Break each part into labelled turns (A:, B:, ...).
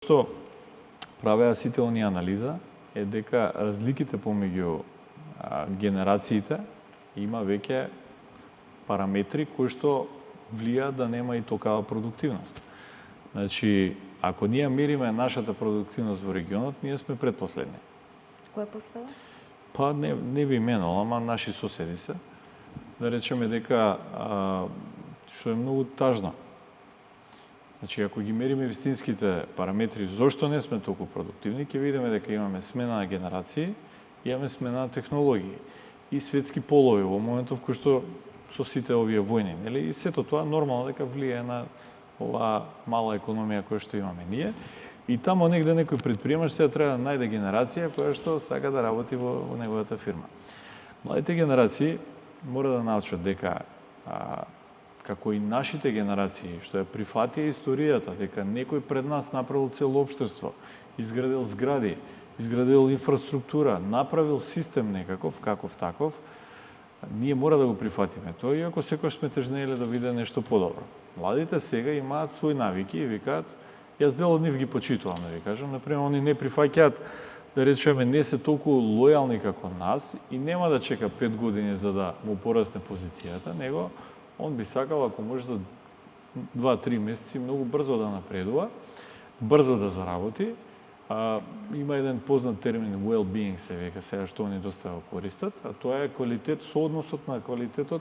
A: што правеа сите оние анализа е дека разликите помеѓу генерациите има веќе параметри кои што влијаат да нема и токава продуктивност. Значи, ако ние мериме нашата продуктивност во регионот, ние сме предпоследни.
B: Кој е последен?
A: Па не би менало, ама наши соседи се. Да речеме дека што е многу тажно. Значи, ако ги мериме вистинските параметри зошто не сме толку продуктивни, ќе видиме дека имаме смена на генерации, имаме смена на технологии и светски полови во моментов кој што со сите овие војни, нели? И сето тоа нормално дека влијае на оваа мала економија која што имаме ние. И тамо негде некој предприемач сега треба да најде генерација која што сака да работи во неговата фирма. Младите генерации мора да научат дека како и нашите генерации, што ја прифатија историјата, дека некој пред нас направил цело општество, изградил згради, изградил инфраструктура, направил систем некаков, каков таков, ние мора да го прифатиме тоа, иако секој сме тежнееле да виде нешто подобро. Младите сега имаат своји навики и викаат, јас дел од нив ги почитувам, да ви кажам, например, они не прифаќаат, да речеме, не се толку лојални како нас и нема да чека 5 години за да му порасне позицијата, него он би сакал, ако може за 2-3 месеци, многу брзо да напредува, брзо да заработи. Има еден познат термин well-being се века сега што они доста го користат, а тоа е квалитет, соодносот на квалитетот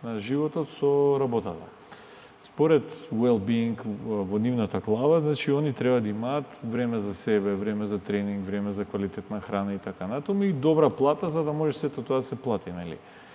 A: на животот со работата. Според well-being во нивната глава, значи они треба да имаат време за себе, време за тренинг, време за квалитетна храна и така натаму и добра плата за да може сето тоа да се плати, нели?